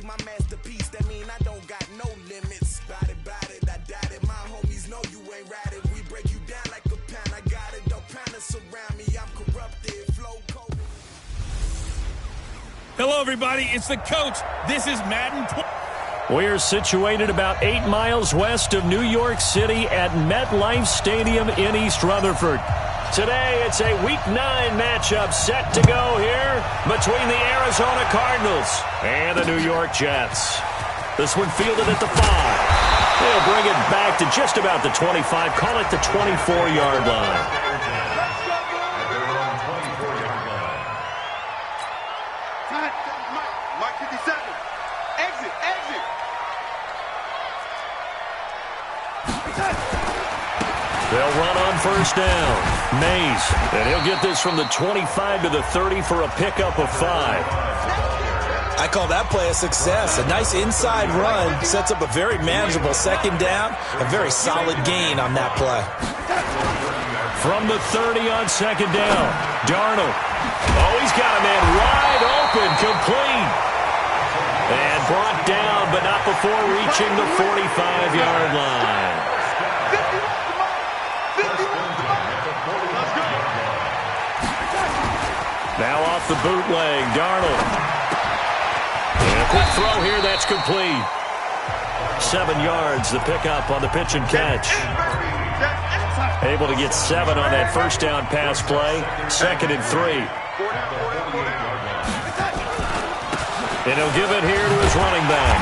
my masterpiece. That mean I don't got no limits. Bout it, I doubt it. My homies know you ain't ratted. We break you down like a pound. I got it, don't panic surround me. I'm corrupted, flow cold. Hello, everybody. It's the coach. This is Madden. We're situated about 8 miles west of New York City at MetLife Stadium in East Rutherford. Today, it's a Week 9 matchup set to go here between the Arizona Cardinals and the New York Jets. This one fielded at the 5. They'll bring it back to just about the 25. Call it the 24-yard line. They'll run on first down. Mays, and he'll get this from the 25 to the 30 for a pickup of 5. I call that play a success. A nice inside run sets up a very manageable second down. A very solid gain on that play. From the 30 on second down, Darnold. Oh, he's got a man wide open, complete. And brought down, but not before reaching the 45-yard line. Now off the bootleg, Darnold. And a quick throw here, that's complete. 7 yards, the pickup on the pitch and catch. Able to get 7 on that first down pass play. 2nd and 3. And he'll give it here to his running back.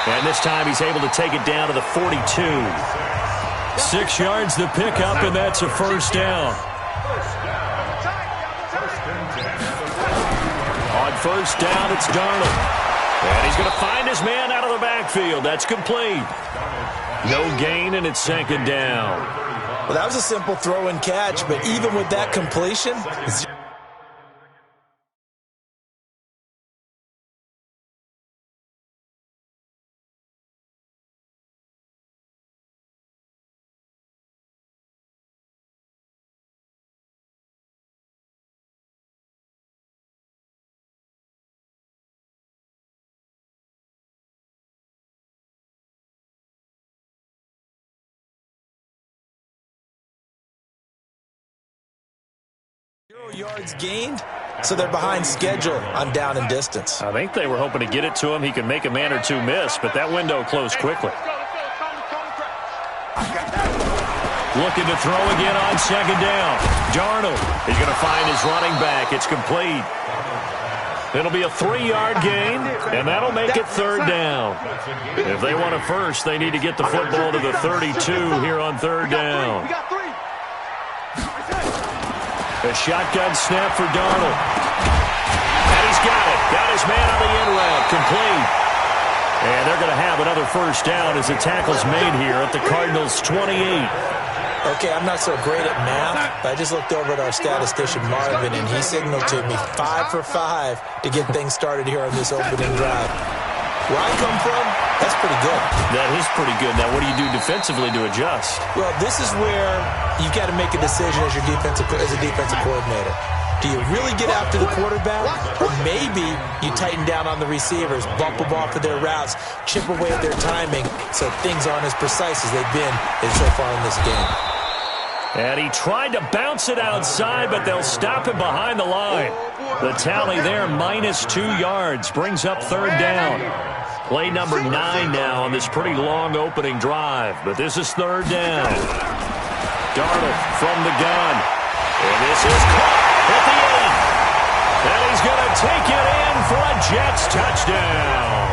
And this time he's able to take it down to the 42. 6 yards the pickup, and that's a first down. On first down, it's Darnold. And he's going to find his man out of the backfield. That's complete. No gain, and it's 2nd down. Well, that was a simple throw and catch, but even with that completion, yards gained, so they're behind schedule on down and distance. I think they were hoping to get it to him. He could make a man or two miss, but that window closed quickly. Looking to throw again on second down. Darnold is going to find his running back. It's complete. It'll be a 3-yard gain, and that'll make it 3rd down. If they want a first, they need to get the football to the 32 here on 3rd down. A shotgun snap for Darnold. And he's got it. Got his man on the in route. Complete. And they're going to have another first down as the tackle's made here at the Cardinals' 28. Okay, I'm not so great at math, but I just looked over at our statistician, Marvin, and he signaled to me 5 for 5 to get things started here on this opening drive. Where I come from, that's pretty good. That is pretty good. Now, what do you do defensively to adjust? Well, this is where you've got to make a decision as a defensive coordinator. Do you really get after the quarterback? Or maybe you tighten down on the receivers, bump them off of their routes, chip away at their timing so things aren't as precise as they've been so far in this game. And he tried to bounce it outside, but they'll stop him behind the line. The tally there, -2 yards, brings up 3rd down. Play number 9 now on this pretty long opening drive, but this is 3rd down. Darnold from the gun. And this is caught at the 8. And he's going to take it in for a Jets touchdown.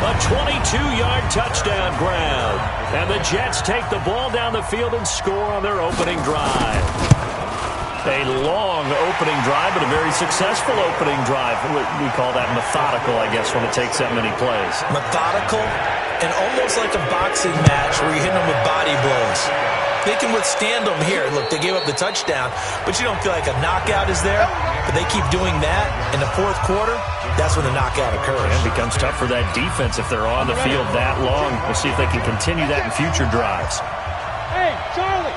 A 22-yard touchdown grab. And the Jets take the ball down the field and score on their opening drive. A long opening drive, but a very successful opening drive. We call that methodical, I guess, when it takes that many plays. Methodical and almost like a boxing match where you're hitting them with body blows. They can withstand them here. Look, they gave up the touchdown, but you don't feel like a knockout is there. But they keep doing that in the 4th quarter. That's when the knockout occurs. And it becomes tough for that defense if they're on the field that long. We'll see if they can continue that in future drives. Hey, Charlie!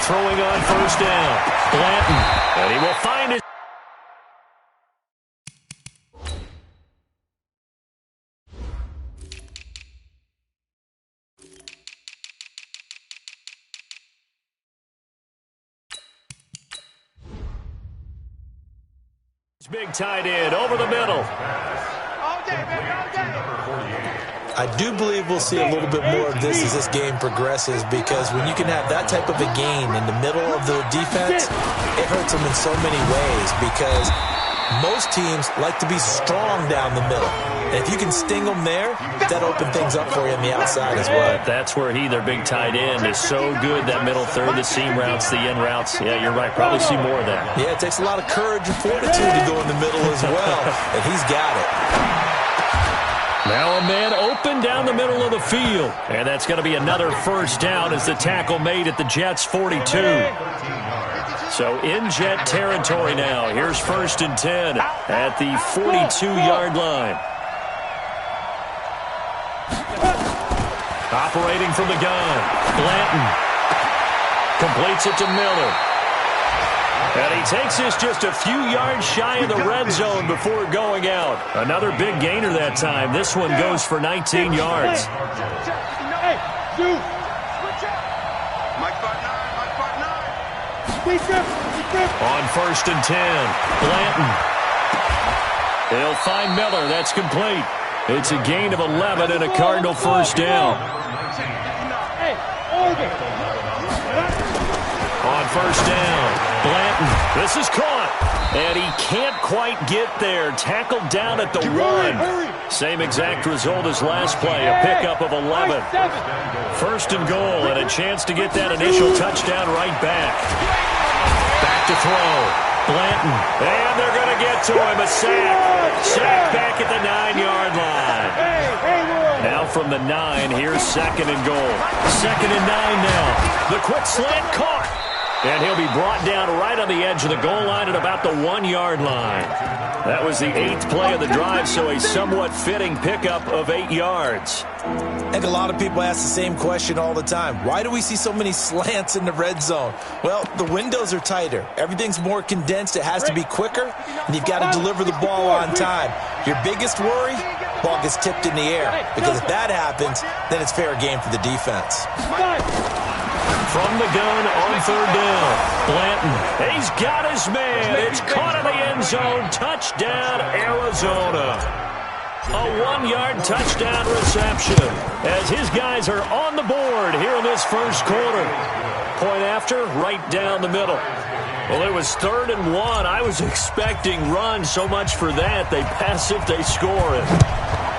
Throwing on first down. Blanton. And he will find it. big tight end over the middle. I do believe we'll see a little bit more of this as this game progresses, because when you can have that type of a gain in the middle of the defense, it hurts them in so many ways, because most teams like to be strong down the middle. And if you can sting them there, that opens things up for you on the outside as well. That's where their big tight end, is so good, that middle third, the seam routes, the in routes. Yeah, you're right. Probably see more of that. Yeah, it takes a lot of courage and fortitude to go in the middle as well, and he's got it. Now a man open down the middle of the field. And that's going to be another first down as the tackle made at the Jets' 42. So in Jet territory now. Here's 1st and 10 at the 42-yard line. Operating from the gun, Blanton completes it to Miller. And he takes this just a few yards shy of the red zone before going out. Another big gainer that time. This one goes for 19 yards. On 1st and 10, Blanton. He'll find Miller. That's complete. It's a gain of 11 and a Cardinal first down. On 1st down, Blanton. This is caught. And he can't quite get there. Tackled down at the 1. Same exact result as last play, a pickup of 11. 1st and goal, and a chance to get that initial touchdown right back. Back to throw. Blanton. And they're going to get to him. A sack. Sack back at the 9-yard line. Now from the 9, here's 2nd and goal. 2nd and 9 now. The quick slant caught. And he'll be brought down right on the edge of the goal line at about the 1-yard line. That was the 8th play of the drive, so a somewhat fitting pickup of 8 yards. I think a lot of people ask the same question all the time. Why do we see so many slants in the red zone? Well, the windows are tighter. Everything's more condensed. It has to be quicker, and you've got to deliver the ball on time. Your biggest worry? Ball gets tipped in the air, because if that happens, then it's fair game for the defense. From the gun on 3rd down, Blanton. He's got his man. It's caught in the end zone. Touchdown, Arizona. A 1-yard touchdown reception as his guys are on the board here in this first quarter. Point after, right down the middle. Well, it was 3rd and 1. I was expecting run, so much for that. They pass it, they score it.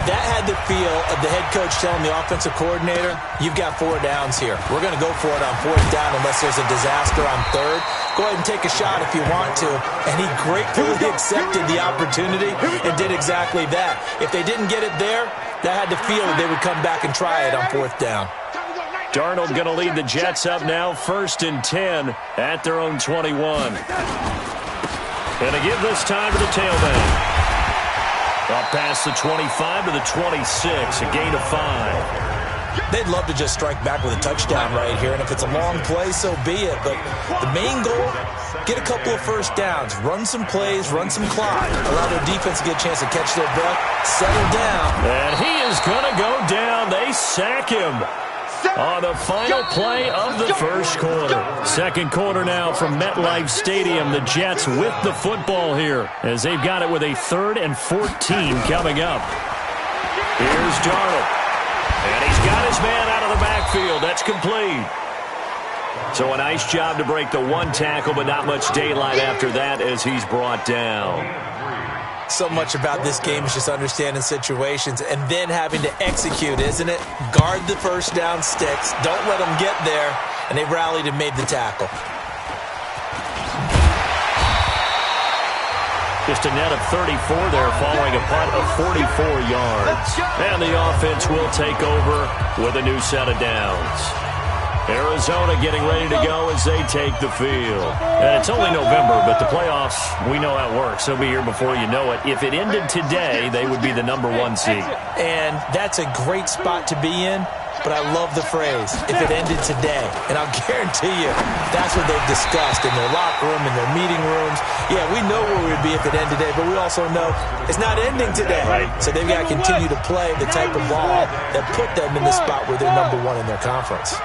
That had the feel of the head coach telling the offensive coordinator, you've got 4 downs here. We're going to go for it on 4th down unless there's a disaster on 3rd. Go ahead and take a shot if you want to. And he gratefully accepted the opportunity and did exactly that. If they didn't get it there, that had the feel that they would come back and try it on 4th down. Darnold going to lead the Jets up now, 1st and 10 at their own 21. And to give this time to the tailback. Up past the 25 to the 26, a gain of 5. They'd love to just strike back with a touchdown right here, and if it's a long play, so be it. But the main goal, get a couple of first downs, run some plays, run some clock, allow their defense to get a chance to catch their breath, settle down. And he is going to go down. They sack him on the final play of the first quarter. 2nd quarter now from MetLife Stadium. The Jets with the football here as they've got it with a 3rd and 14 coming up. Here's Darnold. And he's got his man out of the backfield. That's complete. So a nice job to break the 1 tackle, but not much daylight after that as he's brought down. So much about this game is just understanding situations and then having to execute, isn't it? Guard the first down sticks. Don't let them get there. And they rallied and made the tackle. Just a net of 34 there following a punt of 44 yards. And the offense will take over with a new set of downs. Arizona getting ready to go as they take the field. And it's only November, but the playoffs, we know how it works. They'll be here before you know it. If it ended today, they would be the number 1 seed. And that's a great spot to be in, but I love the phrase, if it ended today. And I'll guarantee you, that's what they've discussed in their locker room, in their meeting rooms. Yeah, we know where we would be if it ended today, but we also know it's not ending today. Right. So they've got to continue to play the type of ball that put them in the spot where they're number 1 in their conference.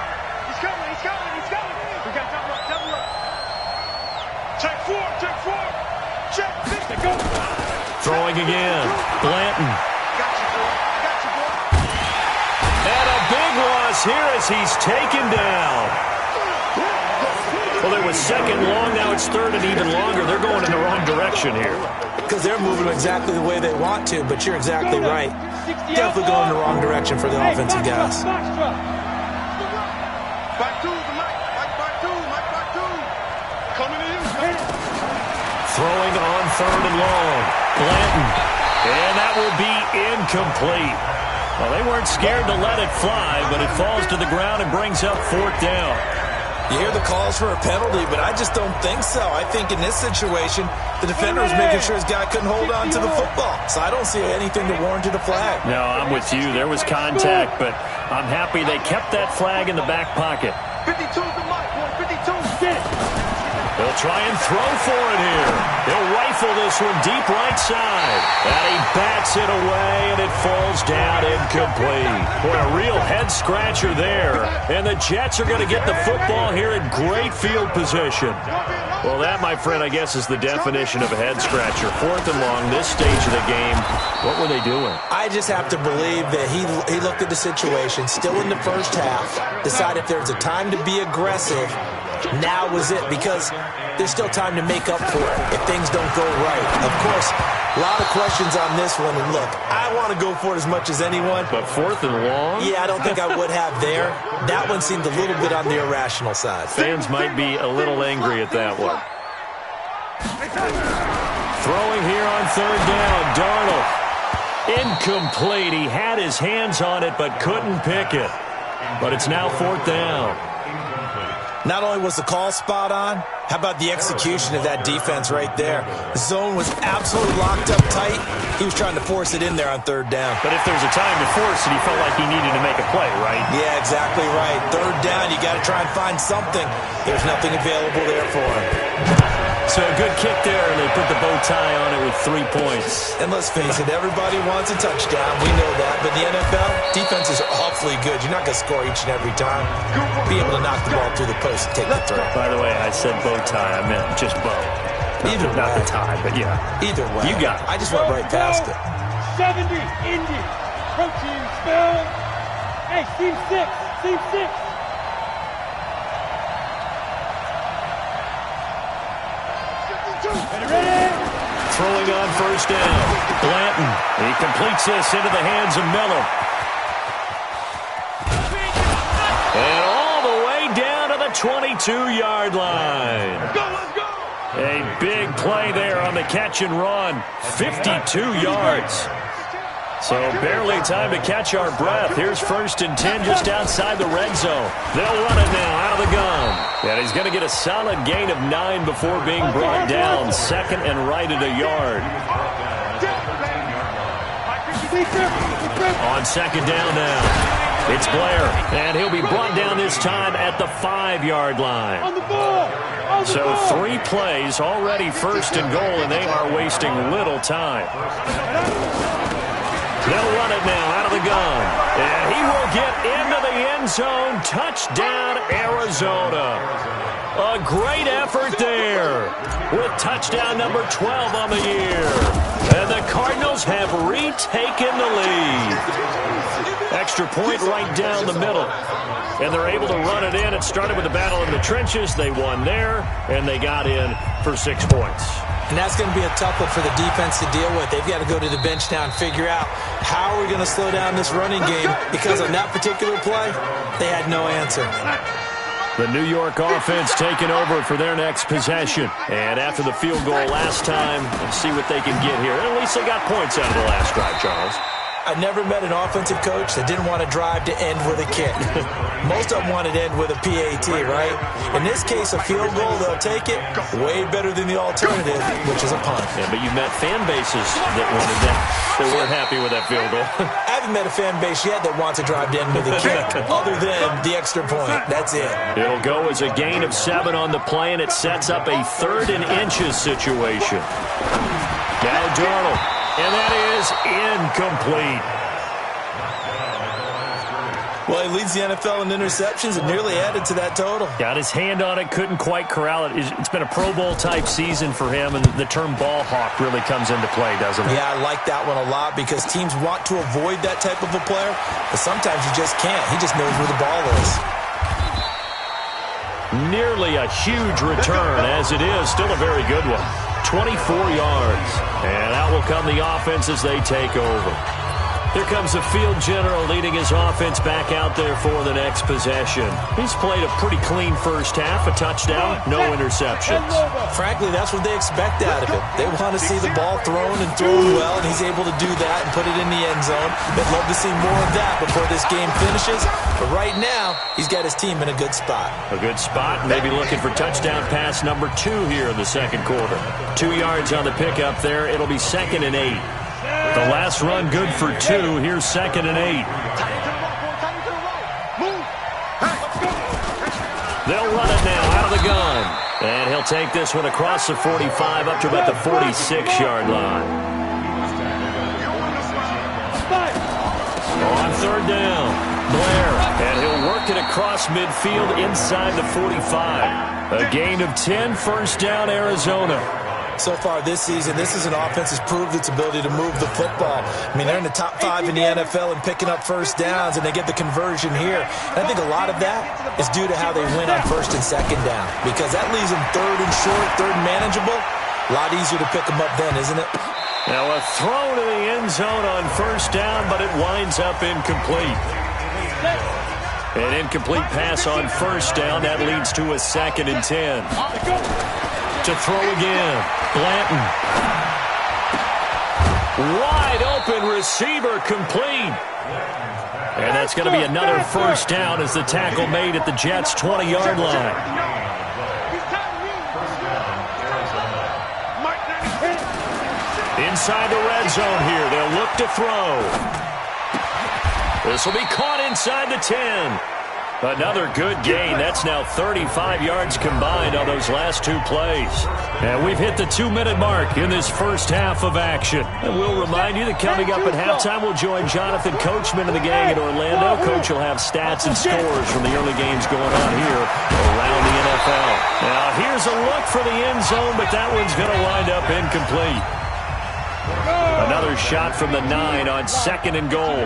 Check 4. Check 4. Check. Go. Throwing again. Blanton. And a big loss here as he's taken down. Well, it was second long. Now it's third and even longer. They're going in the wrong direction here. Because they're moving exactly the way they want to, but you're exactly right. Definitely going in the wrong direction for the offensive guys. Throwing on third and long. Blanton. And that will be incomplete. Well, they weren't scared to let it fly, but it falls to the ground and brings up fourth down. You hear the calls for a penalty, but I just don't think so. I think in this situation, the defender was making sure his guy couldn't hold on to the football. So I don't see anything to warrant a flag. No, I'm with you. There was contact, but I'm happy they kept that flag in the back pocket. 52's the mic, 52's it. They'll try and throw for it here. They'll rifle this one deep right side. And he bats it away, and it falls down incomplete. Boy, a real head-scratcher there. And the Jets are going to get the football here in great field position. Well, that, my friend, I guess is the definition of a head-scratcher. Fourth and long, this stage of the game. What were they doing? I just have to believe that he looked at the situation, still in the first half, decided if there's a time to be aggressive, now was it, because there's still time to make up for it if things don't go right. Of course, a lot of questions on this one, and look, I want to go for it as much as anyone. But fourth and long? Yeah, I don't think I would have there. That one seemed a little bit on the irrational side. Fans might be a little angry at that one. Throwing here on third down, Darnold. Incomplete. He had his hands on it but couldn't pick it. But it's now fourth down. Not only was the call spot on, how about the execution of that defense right there? The zone was absolutely locked up tight. He was trying to force it in there on third down. But if there's a time to force it, he felt like he needed to make a play, right? Yeah, exactly right. Third down, you got to try and find something. There's nothing available there for him. So a good kick there, and they put the bow tie on it with 3 points. And let's face it, everybody wants a touchdown. We know that. But the NFL, defenses are awfully good. You're not going to score each and every time. Be able to knock the ball through the post and take the throw. By the way, I said bow tie. I meant just bow. Not the tie, but yeah. Either way. You got it. I just went right past it. 70, Indy. Protein spill. Hey, team 6. Team 6. Ready? Throwing on first down. Blanton. He completes this into the hands of Miller. And all the way down to the 22-yard line. Let's go. A big play there on the catch and run. 52 yards. So barely time to catch our breath. Here's first and 10 just outside the red zone. They'll run it now out of the gun. And he's going to get a solid gain of 9 before being brought down. Second and right at a yard. On second down now, it's Blair. And he'll be brought down this time at the 5-yard line. So 3 plays, already first and goal, and they are wasting little time. They'll run it now out of the gun. And he will get into the end zone. Touchdown, Arizona. A great effort there with touchdown number 12 on the year. And the Cardinals have retaken the lead. Extra point right down the middle. And they're able to run it in. It started with a battle in the trenches. They won there, and they got in for 6 points. And that's going to be a tough one for the defense to deal with. They've got to go to the bench now and figure out how are we going to slow down this running game, because on that particular play, they had no answer. The New York offense taking over for their next possession. And after the field goal last time, let's see what they can get here. At least they got points out of the last drive, Charles. I never met an offensive coach that didn't want to drive to end with a kick. Most of them wanted to end with a PAT, right? In this case, a field goal, they'll take it way better than the alternative, which is a punt. Yeah, but you've met fan bases that wanted that, that weren't happy with that field goal. I haven't met a fan base yet that wants to drive to end with a kick, other than the extra point. That's it. It'll go as a gain of 7 on the play, and it sets up a 3rd and inches situation. Now Darnold. And that is incomplete. Well, he leads the NFL in interceptions and nearly added to that total. Got his hand on it, couldn't quite corral it. It's been a Pro Bowl-type season for him, and the term ball hawk really comes into play, doesn't it? Yeah, I like that one a lot because teams want to avoid that type of a player, but sometimes you just can't. He just knows where the ball is. Nearly a huge return, as it is. Still a very good one. 24 yards. And out will come the offense as they take over. Here comes the field general leading his offense back out there for the next possession. He's played a pretty clean first half, a touchdown, no interceptions. Frankly, that's what they expect out of him. They want to see the ball thrown and thrown well, and he's able to do that and put it in the end zone. They'd love to see more of that before this game finishes. But right now, he's got his team in a good spot. A good spot, maybe looking for touchdown pass number 2 here in the second quarter. 2 yards on the pickup there. It'll be 2nd and 8. The last run good for 2. Here's 2nd and 8. They'll run it now out of the gun. And he'll take this one across the 45 up to about the 46-yard line. On 3rd down, Blair. And he'll work it across midfield inside the 45. A gain of 10, first down, Arizona. So far this season, this is an offense that's proved its ability to move the football. I mean, they're in the top 5 in the NFL and picking up first downs, and they get the conversion here. And I think a lot of that is due to how they win on 1st and 2nd down, because that leaves them 3rd and short, 3rd and manageable. A lot easier to pick them up then, isn't it? Now a throw to the end zone on 1st down, but it winds up incomplete. An incomplete pass on 1st down. That leads to a 2nd and 10. To throw again. Blanton. Wide open receiver complete. And that's going to be another first down as the tackle made at the Jets' 20-yard line. Inside the red zone here. They'll look to throw. This will be caught inside the 10. Another good gain. That's now 35 yards combined on those last 2 plays. And we've hit the 2-minute mark in this first half of action. And we'll remind you that coming up at halftime, we'll join Jonathan Coachman and the gang in Orlando. Coach will have stats and scores from the early games going on here around the NFL. Now, here's a look for the end zone, but that one's going to wind up incomplete. Another shot from the 9 on 2nd and goal.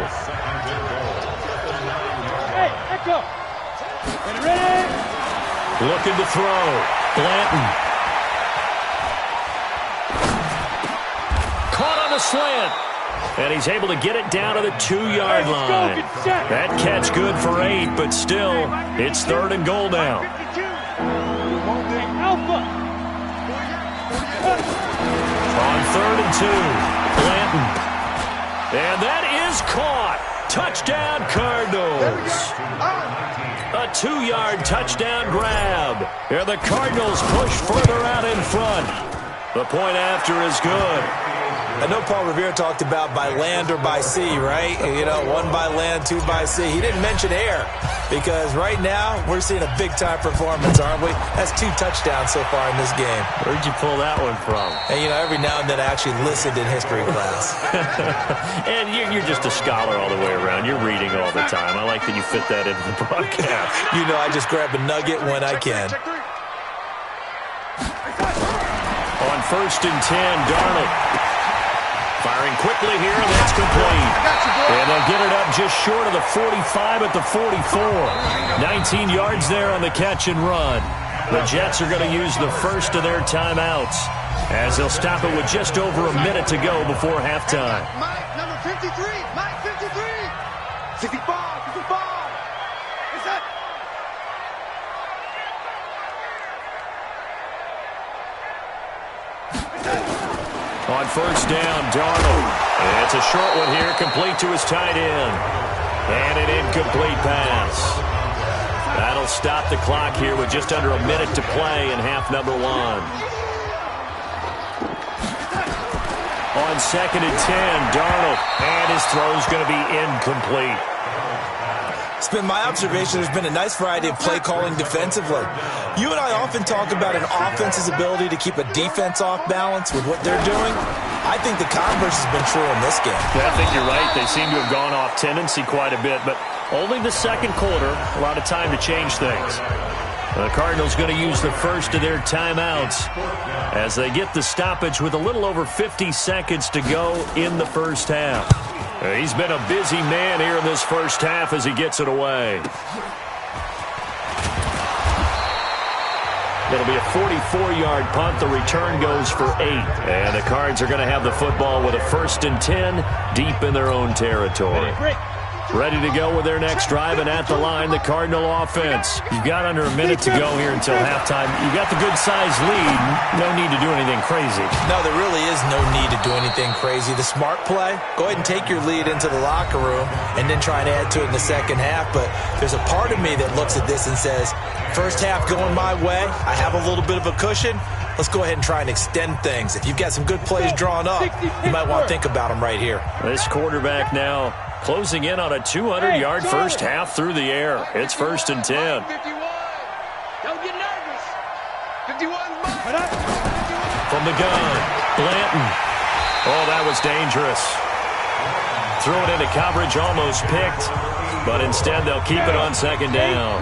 Hey, echo. Ready? Looking to throw. Blanton. Caught on the slant. And he's able to get it down to the 2-yard line. That catch good for 8, but still, it's 3rd and goal now. On 3rd and 2, Blanton. And that is caught. Touchdown, Cardinals. A 2-yard touchdown grab. Here the Cardinals push further out in front. The point after is good. I know Paul Revere talked about by land or by sea, right? You know, 1 by land, 2 by sea. He didn't mention air because right now we're seeing a big-time performance, aren't we? That's 2 touchdowns so far in this game. Where'd you pull that one from? And, you know, every now and then I actually listened in history class. And you're just a scholar all the way around. You're reading all the time. I like that you fit that into the broadcast. You know, I just grab a nugget when I can. On 1st and 10, Darnold. Firing quickly here, and that's complete. And they'll get it up just short of the 45 at the 44. 19 yards there on the catch and run. The Jets are going to use the first of their timeouts as they'll stop it with just over a minute to go before halftime. Mike, number 53. Mike, 53. 65. 65. What's that? On 1st down, Darnold. And it's a short one here, complete to his tight end. And an incomplete pass. That'll stop the clock here with just under a minute to play in half number 1. On 2nd and 10, Darnold. And his throw's going to be incomplete. It's been my observation there's been a nice variety of play calling defensively. You and I often talk about an offense's ability to keep a defense off balance with what they're doing. I think the converse has been true in this game. Yeah, I think you're right. They seem to have gone off tendency quite a bit, but Only the second quarter. A lot of time to change things. The Cardinals going to use the first of their timeouts as they get the stoppage with a little over 50 seconds to go in the first half. He's been a busy man here in this first half as he gets it away. It'll be a 44-yard punt. The return goes for 8. And the Cards are going to have the football with a 1st and 10 deep in their own territory. Ready to go with their next drive, and at the line, the Cardinal offense. You've got under a minute to go here until halftime. You've got the good-sized lead. No need to do anything crazy. No, there really is no need to do anything crazy. The smart play, go ahead and take your lead into the locker room and then try and add to it in the second half. But there's a part of me that looks at this and says, first half going my way, I have a little bit of a cushion. Let's go ahead and try and extend things. If you've got some good plays drawn up, you might want to think about them right here. This quarterback now closing in on a 200-yard first half through the air. It's 1st and 10. 51. Don't get nervous. 51. From the gun, Blanton. Oh, that was dangerous. Threw it into coverage, almost picked, but instead they'll keep it on second down.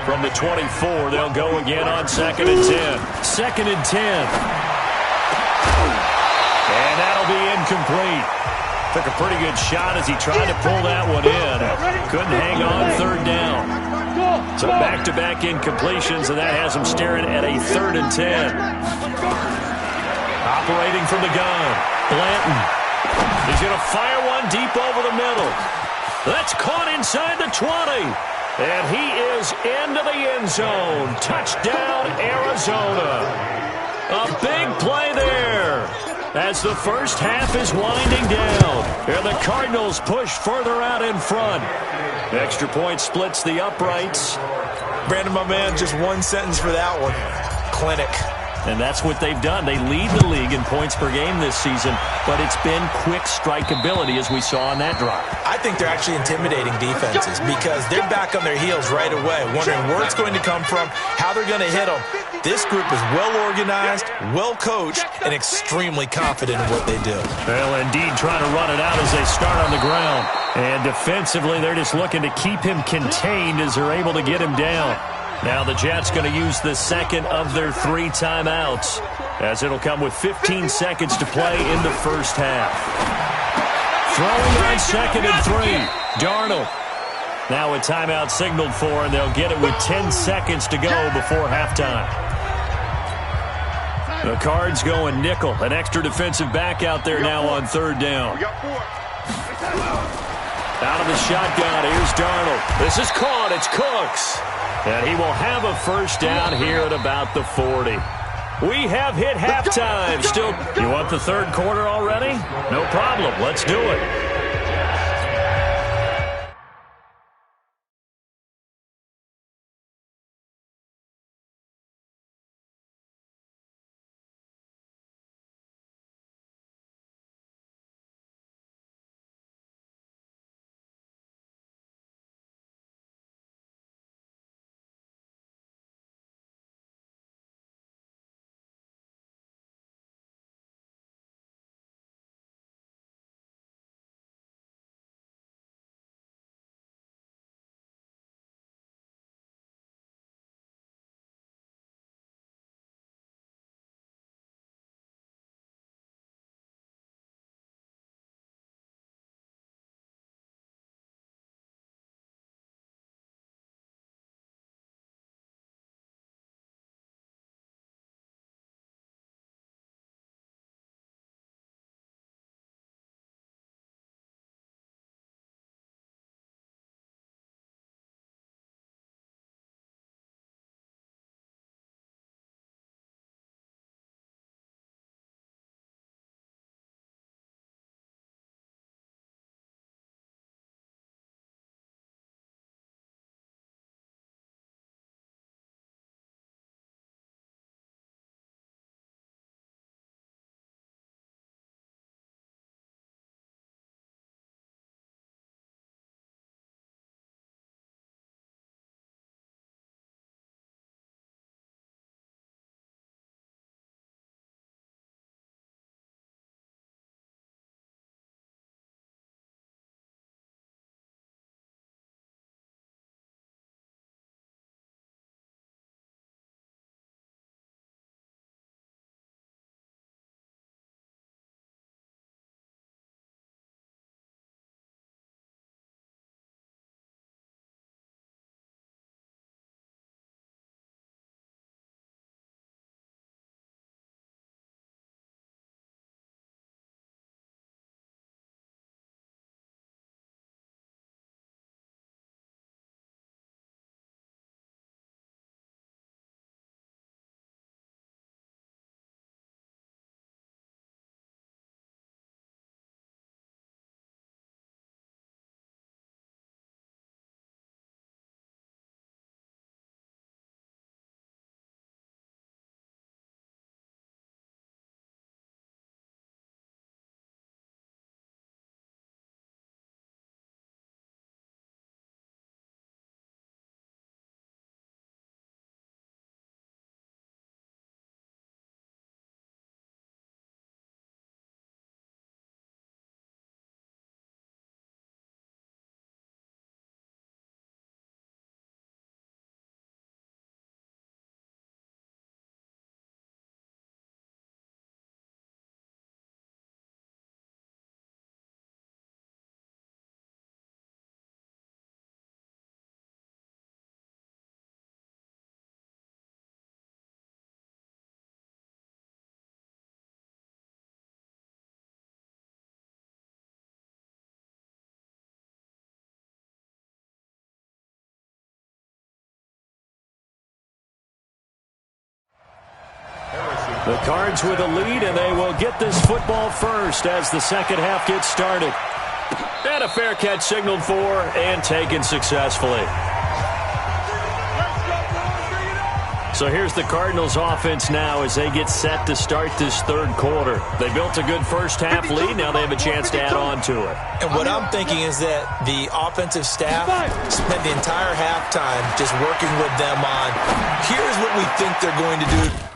From the 24, they'll go again on 2nd and 10. 2nd and 10. And that'll be incomplete. Took a pretty good shot as he tried to pull that one in. Couldn't hang on 3rd down. So back-to-back incompletions, and that has him staring at a 3rd and 10. Operating from the gun, Blanton. He's going to fire one deep over the middle. That's caught inside the 20. And he is into the end zone. Touchdown, Arizona. A big play there as the first half is winding down. And the Cardinals push further out in front. Extra point splits the uprights. Brandon, my man, just one sentence for that one. Clinic. And that's what they've done. They lead the league in points per game this season, but it's been quick strikeability as we saw on that drive. I think they're actually intimidating defenses because they're back on their heels right away, wondering where it's going to come from, how they're going to hit them. This group is well-organized, well-coached, and extremely confident in what they do. Well, indeed, trying to run it out as they start on the ground. And defensively, they're just looking to keep him contained as they're able to get him down. Now the Jets going to use the second of their 3 timeouts as it'll come with 15 seconds to play in the first half. Throwing on 2nd and 3. Darnold. Now a timeout signaled for, and they'll get it with 10 seconds to go before halftime. The Cards going nickel. An extra defensive back out there now on 3rd down. Out of the shotgun, here's Darnold. This is caught. It's Cooks. And he will have a first down here at about the 40. We have hit halftime. Still, you want the 3rd quarter already? No problem. Let's do it. The Cards with a lead, and they will get this football first as the second half gets started. And a fair catch signaled for and taken successfully. So here's the Cardinals offense now as they get set to start this third quarter. They built a good first half lead. Now they have a chance to add on to it. And what I'm thinking is that the offensive staff spent the entire halftime just working with them on, here's what we think they're going to do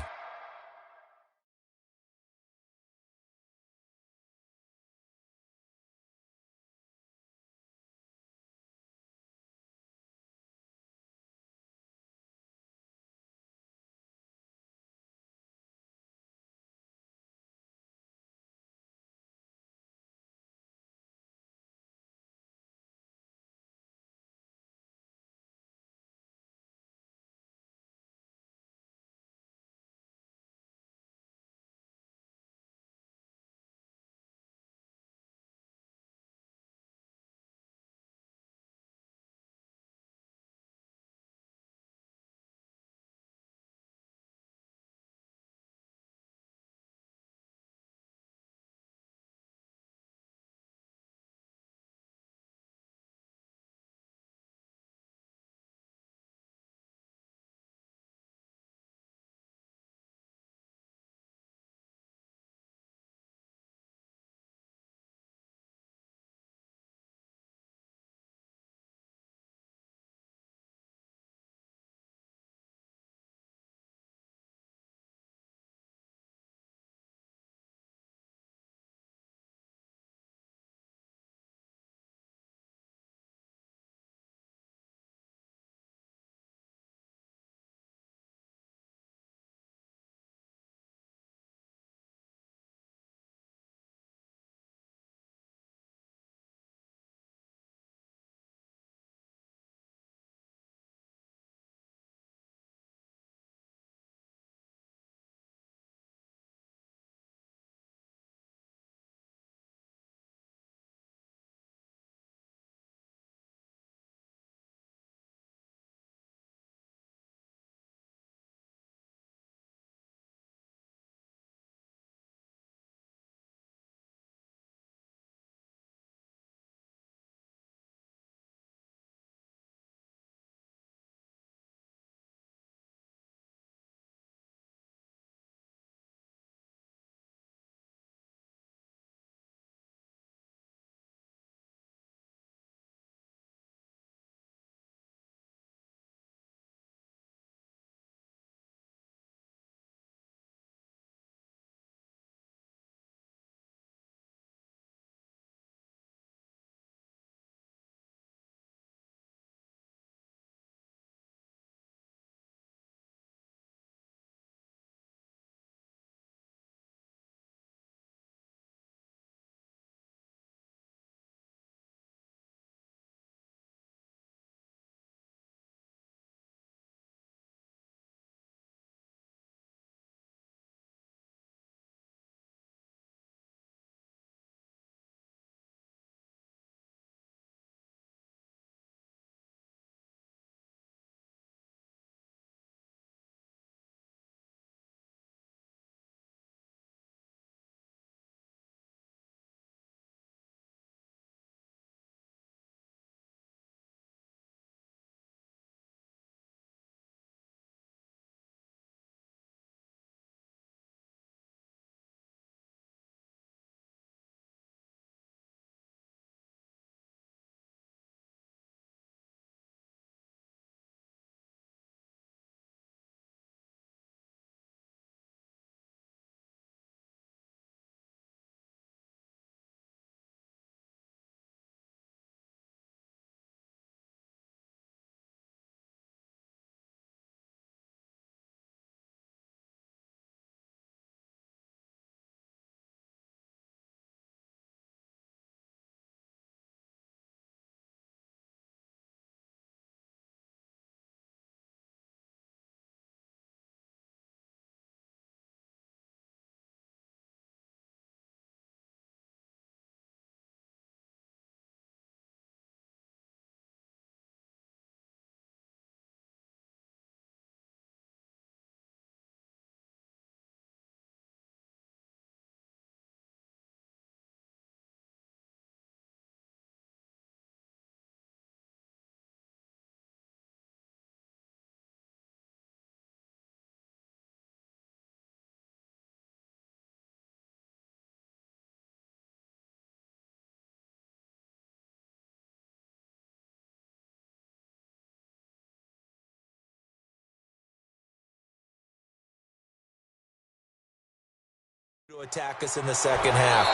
To attack us in the second half.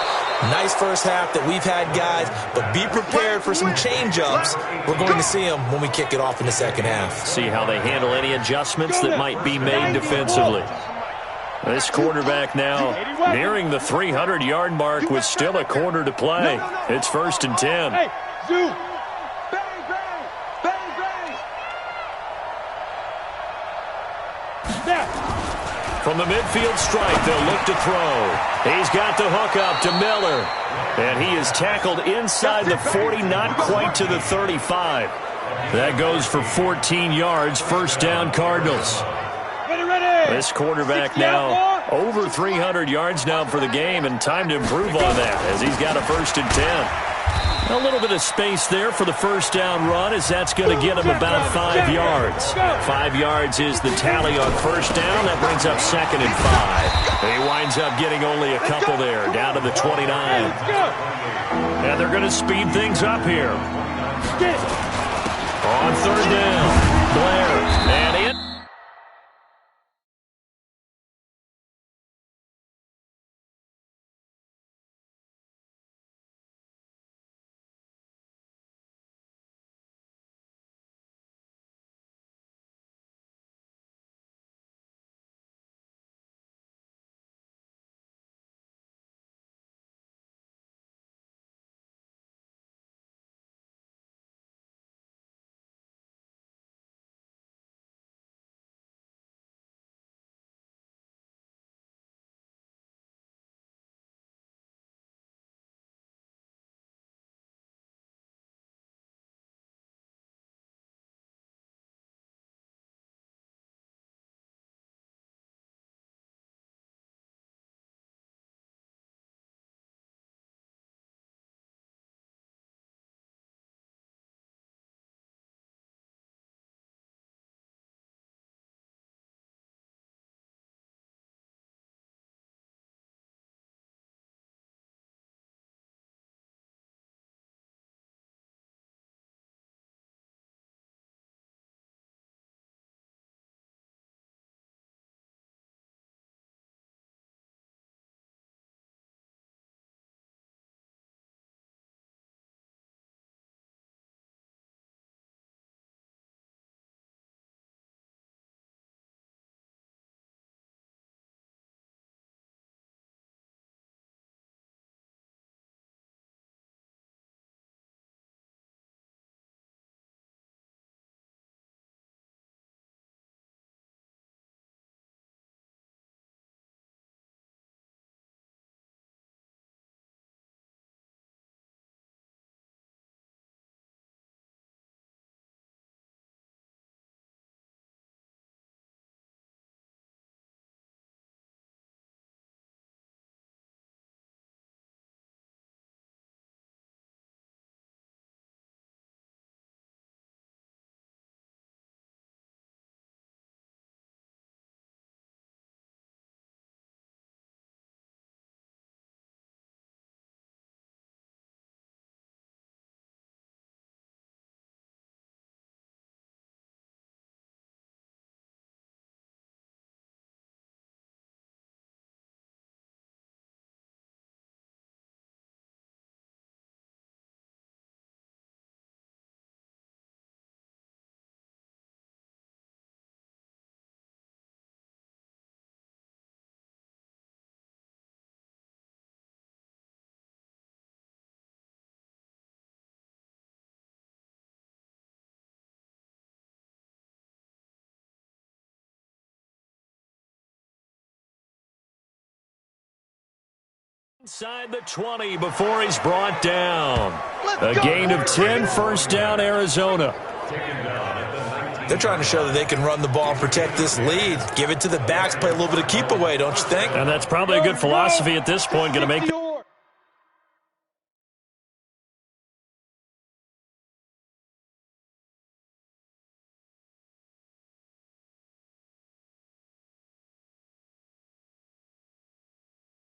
Nice first half that we've had, guys, but be prepared for some change-ups. We're going to see them when we kick it off in the second half. See how they handle any adjustments that might be made defensively. This quarterback now nearing the 300-yard mark with still a quarter to play. It's 1st and 10. Hey, Zoo. From the midfield stripe, they'll look to throw. He's got the hook up to Miller. And he is tackled inside the 40, not quite to the 35. That goes for 14 yards, 1st down Cardinals. This quarterback now over 300 yards now for the game, and time to improve on that as he's got a 1st and 10. A little bit of space there for the 1st down run, as that's going to get him about 5 yards. 5 yards is the tally on 1st down. That brings up 2nd and 5. He winds up getting only a couple there, down to the 29. And they're going to speed things up here. On 3rd down, Blair, and in. Inside the 20 before he's brought down. A gain of 10, 1st down Arizona. They're trying to show that they can run the ball and protect this lead. Give it to the backs, play a little bit of keep away, don't you think? And that's probably a good philosophy at this point. Going to make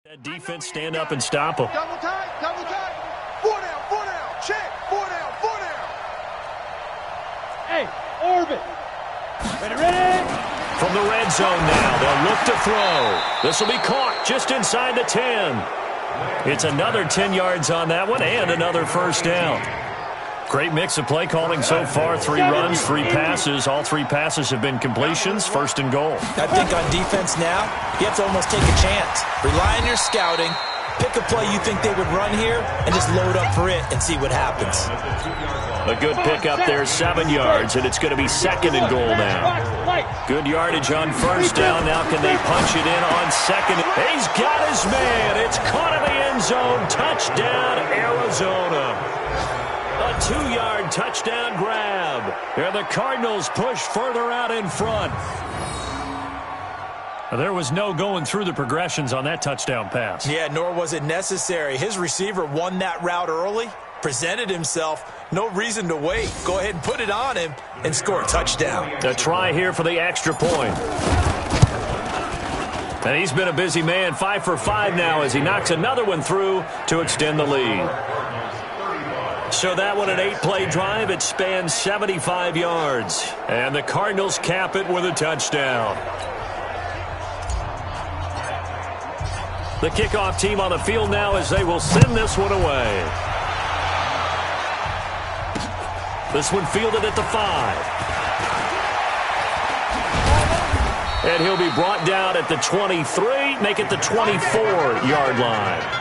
that defense stand up and stop them. Double tight, double tight. 4 down, check. 4 down, 4 down. Hey, orbit. Ready. From the red end zone now. They'll look to throw. This will be caught just inside the 10. It's another 10 yards on that one and another first down. Great mix of play calling so far. 3 runs, 3 passes. All 3 passes have been completions. First and goal. I think on defense now, you have to almost take a chance. Rely on your scouting. Pick a play you think they would run here and just load up for it and see what happens. A good pickup there, 7 yards, and it's going to be second and goal now. Good yardage on first down. Now can they punch it in on second? He's got his man. It's caught in the end zone. Touchdown, Arizona. A 2-yard touchdown grab. And the Cardinals push further out in front. There was no going through the progressions on that touchdown pass. Yeah, nor was it necessary. His receiver won that route early, presented himself. No reason to wait. Go ahead and put it on him and score a touchdown. A try here for the extra point. And he's been a busy man, 5 for 5 now as he knocks another one through to extend the lead. So that one, an 8-play drive. It spans 75 yards. And the Cardinals cap it with a touchdown. The kickoff team on the field now as they will send this one away. This one fielded at the 5. And he'll be brought down at the 23, make it the 24-yard line.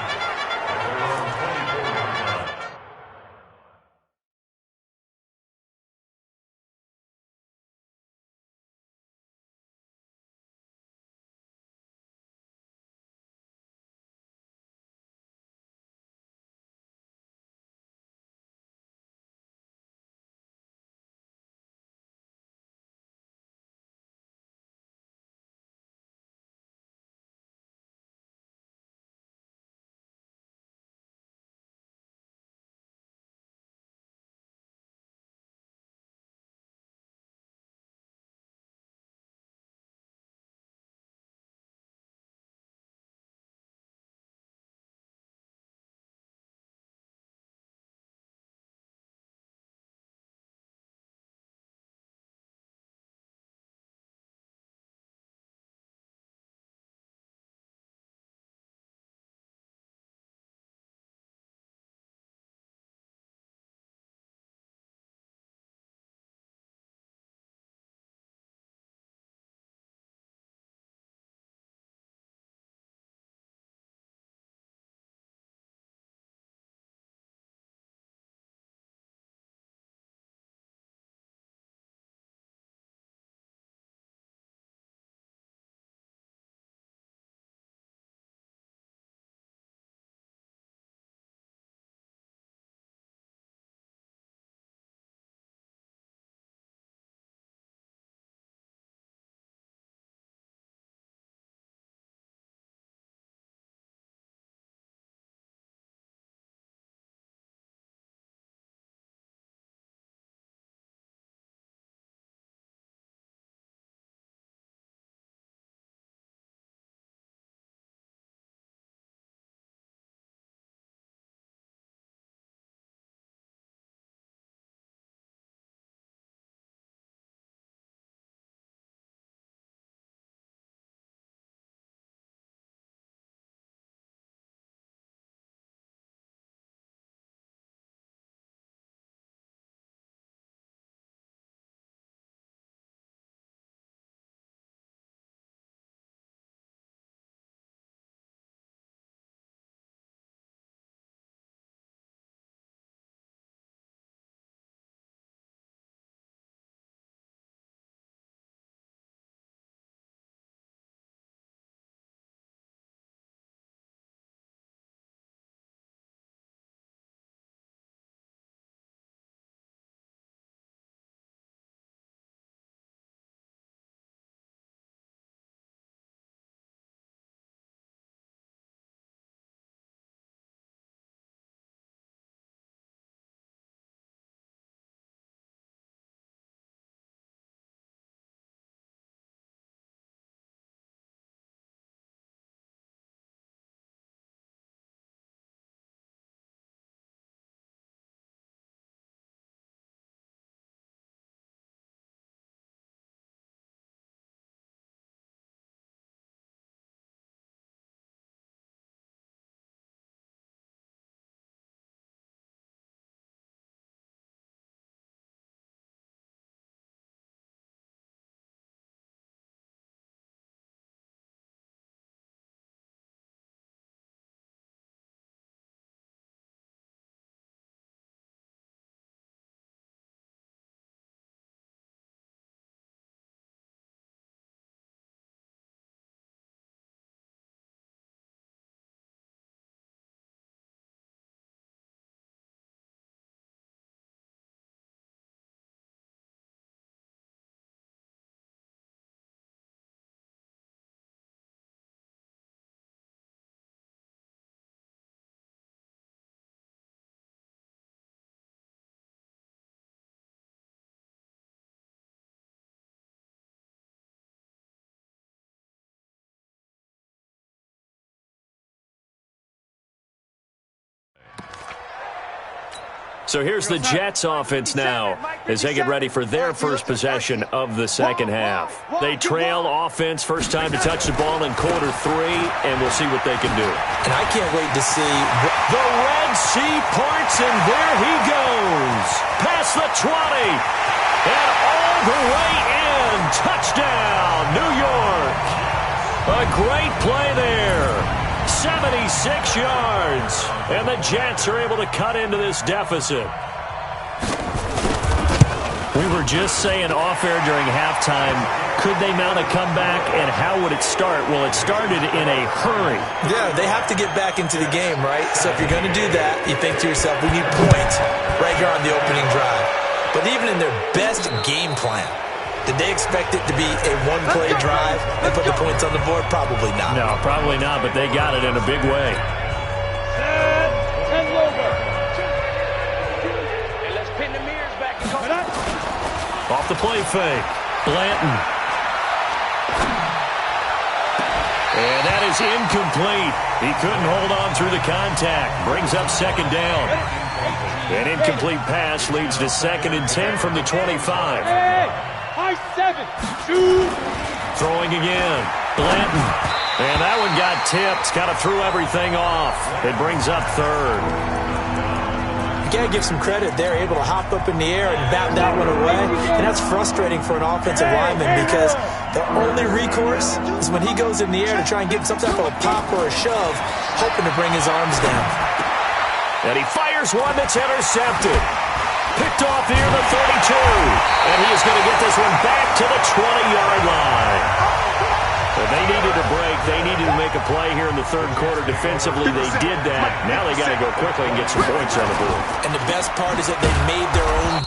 So here's the Jets offense now as they get ready for their first possession of the second half. They trail offense, first time to touch the ball in quarter 3, and we'll see what they can do. And I can't wait to see. The Red Sea parts, and there he goes. Past the 20, and all the way in. Touchdown, New York. A great play there. 76 yards, and the Jets are able to cut into this deficit. We were just saying off-air during halftime, could they mount a comeback, and how would it start? Well, it started in a hurry. Yeah, they have to get back into the game, right? So if you're going to do that, you think to yourself, we need points right here on the opening drive. But even in their best game plan, did they expect it to be a one-play drive and put the points on the board? Probably not. No, probably not, but they got it in a big way. And over. And let's pin the mirrors back and go. Off the play fake. Blanton. And that is incomplete. He couldn't hold on through the contact. Brings up second down. An incomplete pass leads to 2nd and 10 from the 25. High 7, 2. Throwing again. Blanton. And that one got tipped. Kind of threw everything off. It brings up 3rd. You got to give some credit. They're able to hop up in the air and bat that one away. And that's frustrating for an offensive lineman because the only recourse is when he goes in the air to try and get some type of a pop or a shove, hoping to bring his arms down. And he fires one that's intercepted. Picked off near the 32. And he is going to get this one back to the 20-yard line. But they needed a break. They needed to make a play here in the 3rd quarter. Defensively, they did that. Now they got to go quickly and get some points on the board. And the best part is that they made their own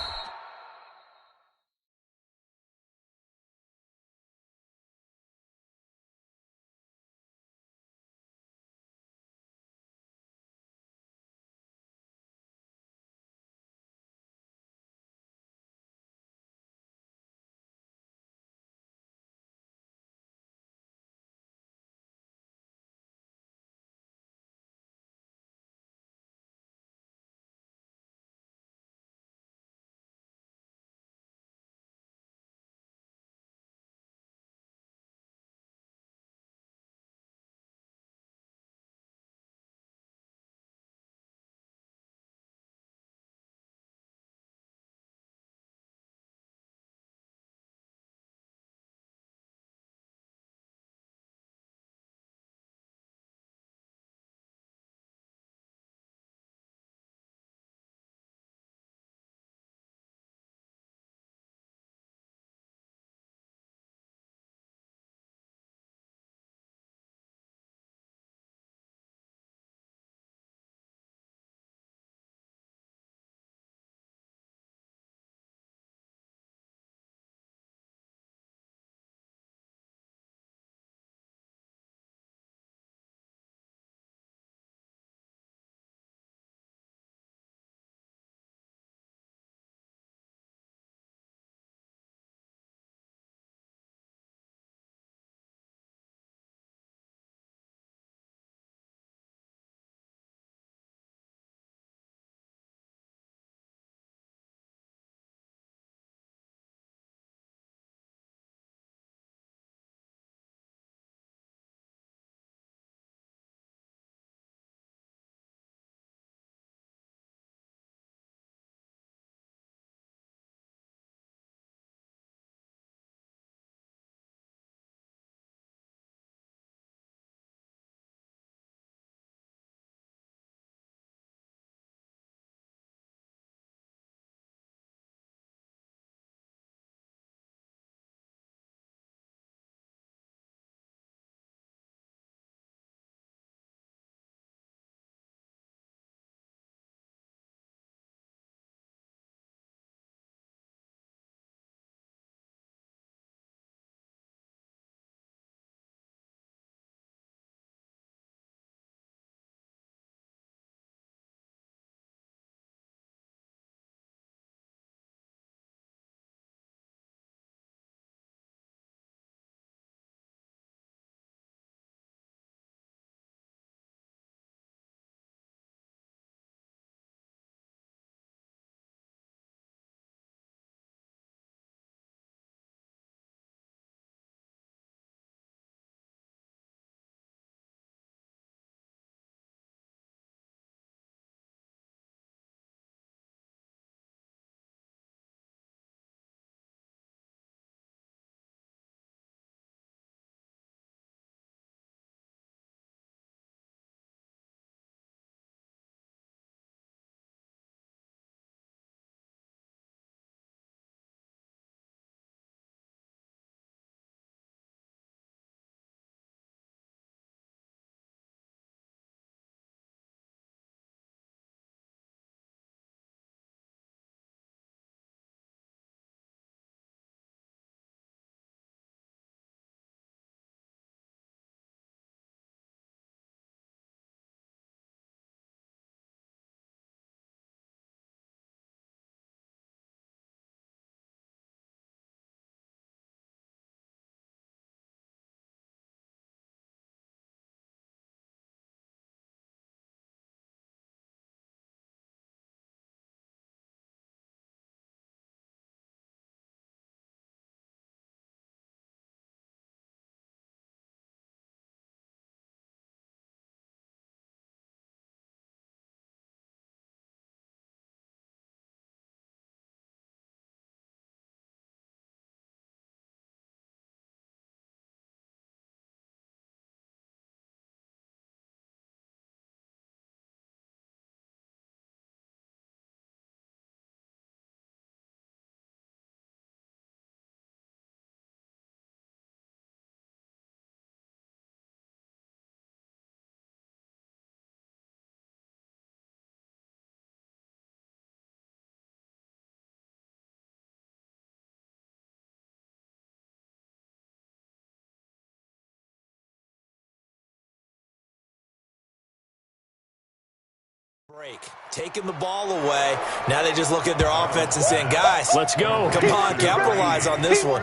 Break. Taking the ball away. Now they just look at their offense and saying, guys, let's go. Come on, capitalize on this one.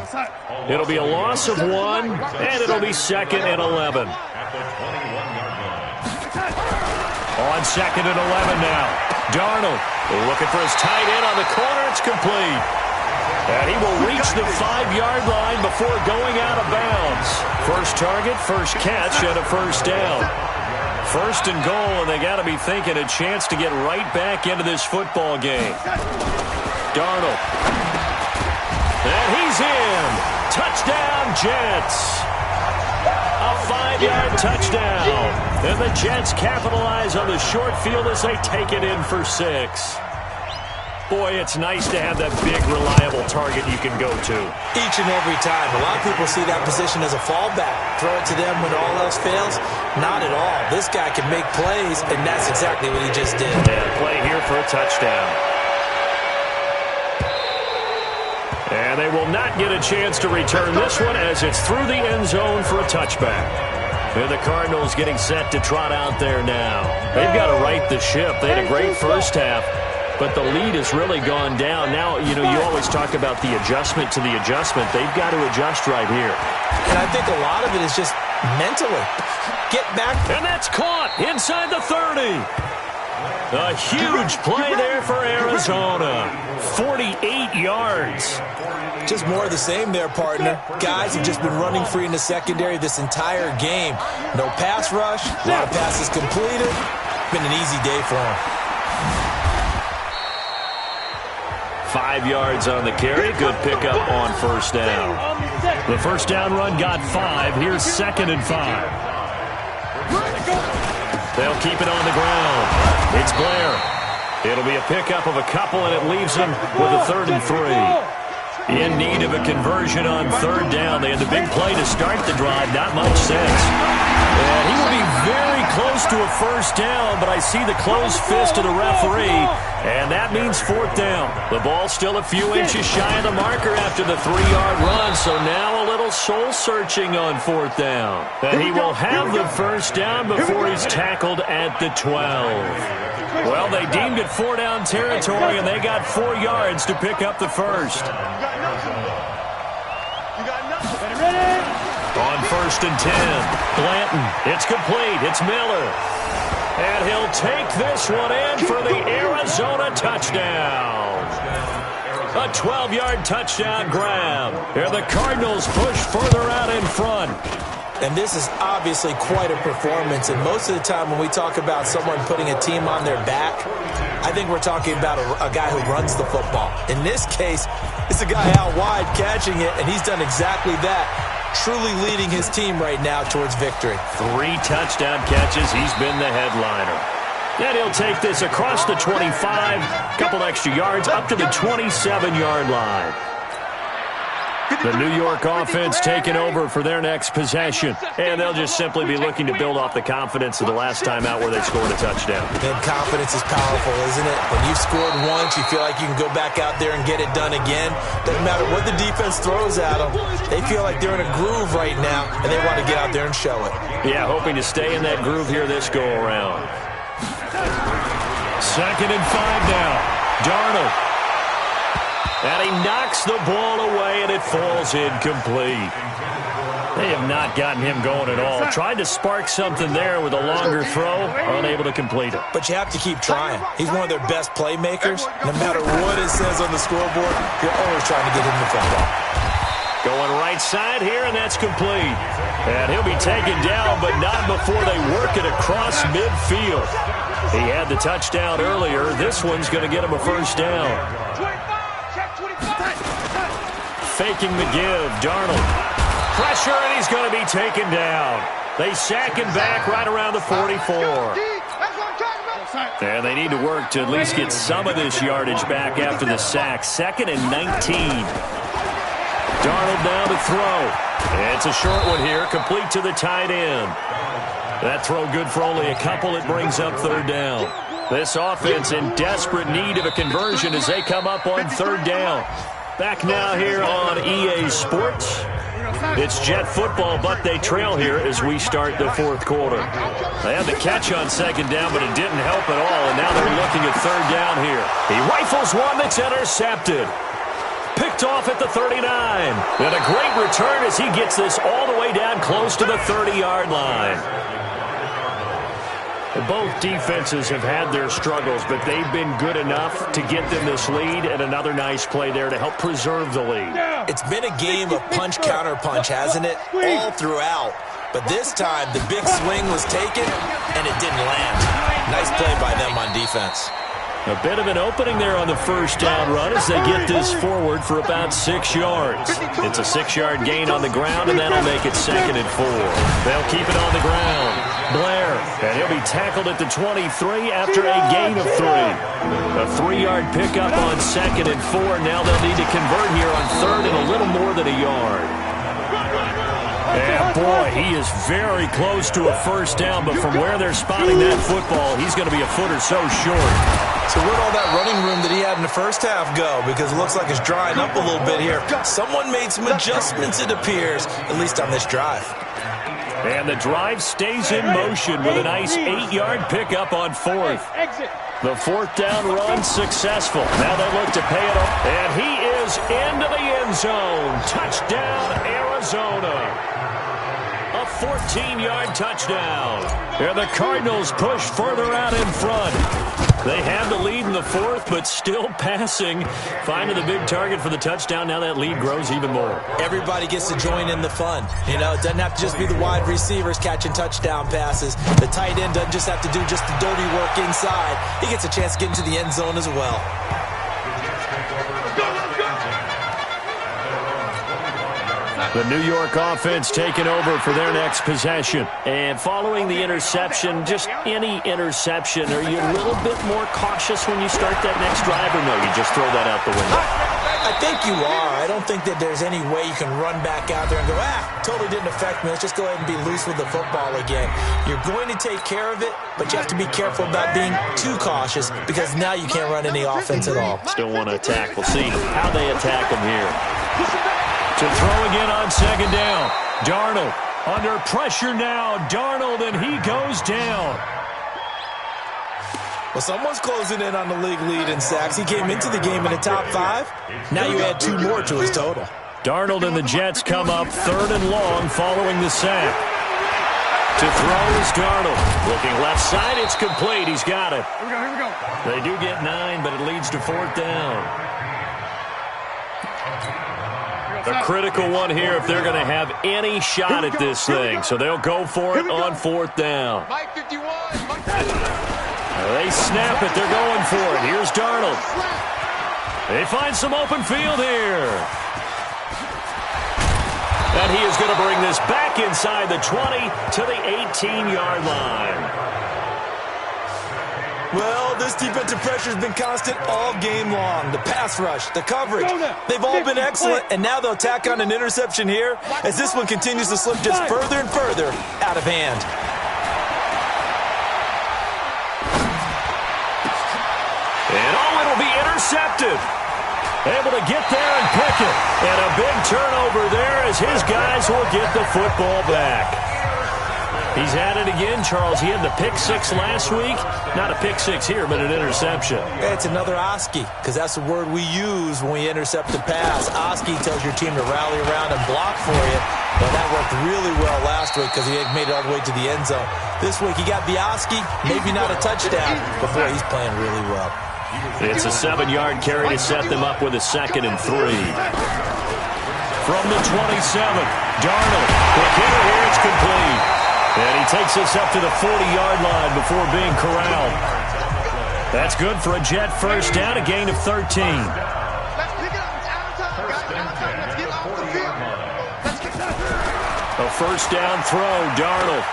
It'll be a loss of 1, and it'll be 2nd and 11. On 2nd and 11 now. Darnold looking for his tight end on the corner. It's complete. And he will reach the 5-yard line before going out of bounds. First target, first catch, and a first down. First and goal, and they got to be thinking a chance to get right back into this football game. Darnold. And he's in. Touchdown, Jets. A 5-yard touchdown. And the Jets capitalize on the short field as they take it in for 6. Boy, it's nice to have that big, reliable target you can go to. Each and every time. A lot of people see that position as a fallback. Throw it to them when all else fails. Not at all. This guy can make plays, and that's exactly what he just did. And a play here for a touchdown. And they will not get a chance to return this one as it's through the end zone for a touchback. And the Cardinals getting set to trot out there now. They've got to right the ship. They had a great first half, but the lead has really gone down. Now, you always talk about the adjustment to the adjustment. They've got to adjust right here. And I think a lot of it is just mentally. Get back. And that's caught inside the 30. A huge play there for Arizona. 48 yards. Just more of the same there, partner. Guys have just been running free in the secondary this entire game. No pass rush. A lot of passes completed. Been an easy day for them. 5 yards on the carry. Good pickup on first down. The first down run got 5. Here's 2nd and 5. They'll keep it on the ground. It's Blair. It'll be a pickup of a couple, and it leaves them with a 3rd and 3. In need of a conversion on 3rd down. They had the big play to start the drive. Not much sense. And he will be very close to a first down, but I see the closed fist of the referee, and that means 4th down. The ball's still a few inches shy of the marker after the 3-yard run, so now a little soul-searching on 4th down. And he will have the first down before he's tackled at the 12. Well, they deemed it 4-down territory, and they got 4 yards to pick up the first. On 1st and 10, Blanton. It's complete. It's Miller. And he'll take this one in for the Arizona touchdown. A 12-yard touchdown grab. Here the Cardinals push further out in front. And this is obviously quite a performance. And most of the time when we talk about someone putting a team on their back, I think we're talking about a guy who runs the football. In this case, it's a guy out wide catching it, and he's done exactly that. Truly leading his team right now towards victory. 3 touchdown catches. He's been the headliner. And he'll take this across the 25, couple extra yards, up to the 27-yard line. The New York offense taking over for their next possession. And they'll just simply be looking to build off the confidence of the last time out where they scored a touchdown. And confidence is powerful, isn't it? When you've scored once, you feel like you can go back out there and get it done again. Doesn't matter what the defense throws at them. They feel like they're in a groove right now, and they want to get out there and show it. Yeah, hoping to stay in that groove here this go-around. 2nd and 5 now. Darnold. And he knocks the ball away, and it falls incomplete. They have not gotten him going at all. Tried to spark something there with a longer throw, unable to complete it. But you have to keep trying. He's one of their best playmakers. No matter what it says on the scoreboard, you're always trying to get him the football. Going right side here, and that's complete. And he'll be taken down, but not before they work it across midfield. He had the touchdown earlier. This one's going to get him a first down. Faking the give, Darnold. Pressure, and he's going to be taken down. They sack him back right around the 44. And they need to work to at least get some of this yardage back after the sack. 2nd and 19. Darnold now to throw. And it's a short one here, complete to the tight end. That throw good for only a couple. It brings up 3rd down. This offense in desperate need of a conversion as they come up on 3rd down. Back now here on EA Sports. It's Jet football, but they trail here as we start the fourth quarter. They had the catch on second down, but it didn't help at all, and now they're looking at third down here. He rifles one that's intercepted. Picked off at the 39. And a great return as he gets this all the way down close to the 30-yard line. Both defenses have had their struggles, but they've been good enough to get them this lead, and another nice play there to help preserve the lead. It's been a game of punch-counter-punch, hasn't it? All throughout. But this time, the big swing was taken, and it didn't land. Nice play by them on defense. A bit of an opening there on the first down run as they get this forward for about 6 yards. It's a 6-yard gain on the ground, and that'll make it 2nd and 4. They'll keep it on the ground. Blair, and he'll be tackled at the 23 after a gain of 3. A 3-yard pickup on 2nd and 4. Now they'll need to convert here on 3rd and a little more than a yard. And boy, he is very close to a first down, but from where they're spotting that football, he's going to be a foot or so short. So where'd all that running room that he had in the first half go? Because it looks like it's drying up a little bit here. Someone made some adjustments, it appears, at least on this drive. And the drive stays in motion with a nice 8-yard pickup on 4th. The 4th down run successful. Now they look to pay it off. And he is into the end zone. Touchdown, Arizona. A 14-yard touchdown. And the Cardinals push further out in front. They have the lead in the 4th, but still passing. Finding the big target for the touchdown. Now that lead grows even more. Everybody gets to join in the fun. You know, it doesn't have to just be the wide receivers catching touchdown passes. The tight end doesn't just have to do just the dirty work inside. He gets a chance to get into the end zone as well. The New York offense taking over for their next possession. And following the interception, just any interception, are you a little bit more cautious when you start that next drive, or no, you just throw that out the window? I think you are. I don't think that there's any way you can run back out there and go, totally didn't affect me. Let's just go ahead and be loose with the football again. You're going to take care of it, but you have to be careful about being too cautious because now you can't run any offense at all. Still want to attack. We'll see how they attack them here. To throw again on second down. Darnold under pressure now. Darnold, and he goes down. Well, someone's closing in on the league lead in sacks. He came into the game in the top 5. Now you add 2 more to his total. Darnold and the Jets come up 3rd and long following the sack. To throw is Darnold. Looking left side, it's complete. He's got it. Here we go. They do get 9, but it leads to 4th down. A critical one here if they're going to have any shot at this thing. So they'll go for it on 4th down. Mike 51. They snap it. They're going for it. Here's Darnold. They find some open field here. And he is going to bring this back inside the 20 to the 18-yard line. Well, this defensive pressure has been constant all game long. The pass rush, the coverage, they've all been excellent, and now they'll tack on an interception here as this one continues to slip just further and further out of hand. And it'll be intercepted. Able to get there and pick it. And a big turnover there as his guys will get the football back. He's at it again, Charles. He had the pick 6 last week. Not a pick 6 here, but an interception. It's another Oski, because that's the word we use when we intercept the pass. Oski tells your team to rally around and block for you. Well, that worked really well last week because he had made it all the way to the end zone. This week he got the Oski, maybe not a touchdown, but boy, he's playing really well. It's a 7-yard carry to set them up with a 2nd and 3. From the 27, Darnold. Quick hitter here, it's complete. And he takes us up to the 40-yard line before being corralled. That's good for a Jet first down, a gain of 13. Let's pick it up. It's out of time, guys. Out of time. Let's get off the field. Let's get that. A first down throw, Darnold.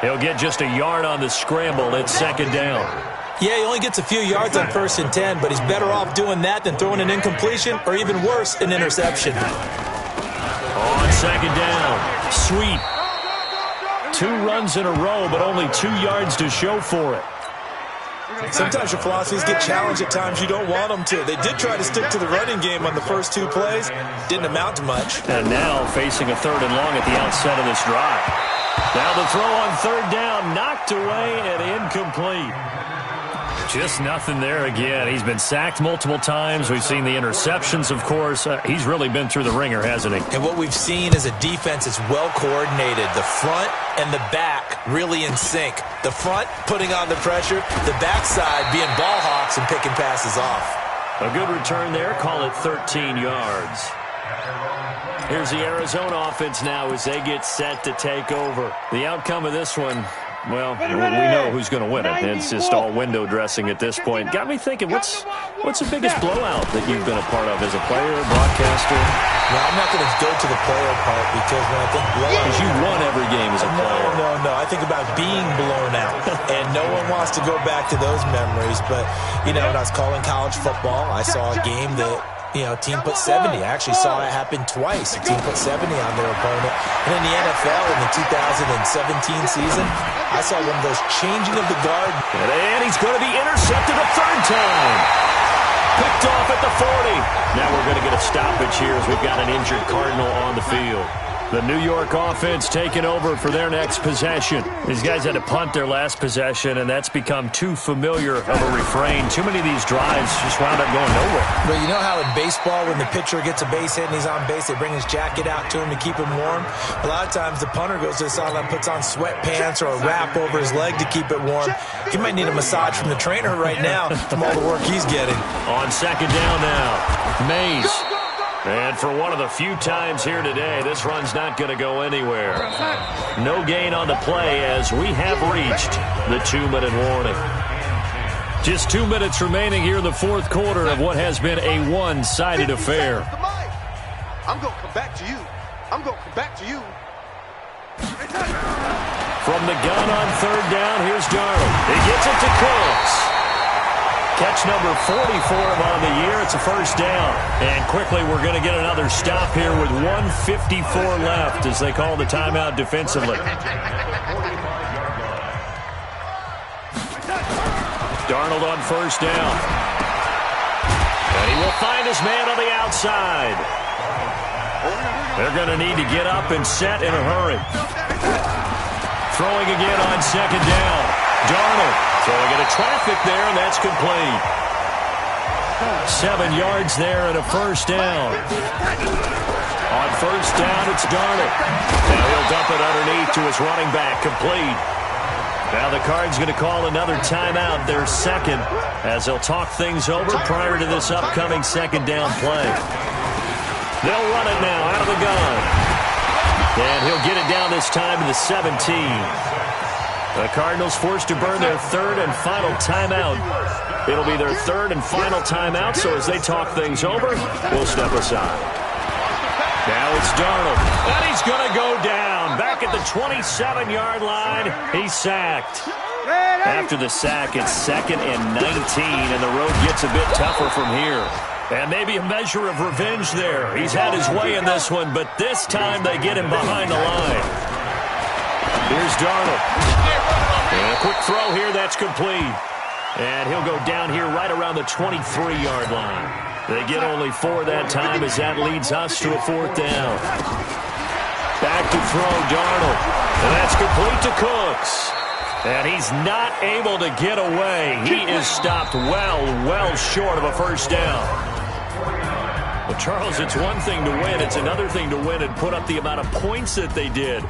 He'll get just a yard on the scramble. It's 2nd down. Yeah, he only gets a few yards on 1st and 10, but he's better off doing that than throwing an incompletion or even worse, an interception. On 2nd down, Sweet. 2 runs in a row, but only 2 yards to show for it. Sometimes your philosophies get challenged at times you don't want them to. They did try to stick to the running game on the first 2 plays. Didn't amount to much. And now facing a 3rd and long at the outset of this drive. Now the throw on 3rd down, knocked away and incomplete. Just nothing there again. He's been sacked multiple times. We've seen the interceptions, of course. He's really been through the ringer, hasn't he? And what we've seen is a defense that's well coordinated. The front and the back really in sync. The front putting on the pressure, the backside being ball hawks and picking passes off. A good return there. Call it 13 yards. Here's the Arizona offense now as they get set to take over. The outcome of this one, well, we know who's going to win it. It's just all window dressing at this point. Got me thinking, what's the biggest blowout that you've been a part of as a player, broadcaster? Well, I'm not going to go to the player part because when I think blowout... Because you won every game as a player. No. I think about being blown out. And no one wants to go back to those memories. But, when I was calling college football, I saw a game that... team put 70. I actually saw it happen twice. A team put 70 on their opponent. And in the NFL in the 2017 season, I saw one of those changing of the guard. And he's going to be intercepted a 3rd time. Picked off at the 40. Now we're going to get a stoppage here as we've got an injured Cardinal on the field. The New York offense taking over for their next possession. These guys had to punt their last possession, and that's become too familiar of a refrain. Too many of these drives just wound up going nowhere. But you know how in baseball, when the pitcher gets a base hit and he's on base, they bring his jacket out to him to keep him warm? A lot of times the punter goes to the sideline, puts on sweatpants or a wrap over his leg to keep it warm. He might need a massage from the trainer right now from all the work he's getting. On 2nd down now, Mays. And for one of the few times here today, this run's not going to go anywhere. No gain on the play as we have reached the 2-minute warning. Just 2 minutes remaining here in the 4th quarter of what has been a one-sided affair. I'm going to come back to you. I'm going to come back to you. From the gun on 3rd down, here's Darnold. He gets it to Cooks. Catch number 40 for him on the year. It's a 1st down. And quickly we're going to get another stop here with 1:54 left as they call the timeout defensively. Darnold on 1st down. And he will find his man on the outside. They're going to need to get up and set in a hurry. Throwing again on 2nd down. Darnold. Throwing into traffic there, and that's complete. 7 yards there and a 1st down. On 1st down, it's Darnold. Now he'll dump it underneath to his running back, complete. Now the Cards going to call another timeout, their 2nd, as they'll talk things over prior to this upcoming 2nd down play. They'll run it now out of the gun. And he'll get it down this time to the 17. The Cardinals forced to burn their 3rd and final timeout. It'll be their 3rd and final timeout, so as they talk things over, we'll step aside. Now it's Darnold, and he's going to go down. Back at the 27-yard line, he's sacked. After the sack, it's 2nd and 19, and the road gets a bit tougher from here. And maybe a measure of revenge there. He's had his way in this one, but this time they get him behind the line. Here's Darnold. And a quick throw here, that's complete. And he'll go down here right around the 23-yard line. They get only 4 that time as that leads us to a 4th down. Back to throw, Darnold. And that's complete to Cooks. And he's not able to get away. He is stopped well short of a 1st down. Well, Charles, it's one thing to win. It's another thing to win and put up the amount of points that they did.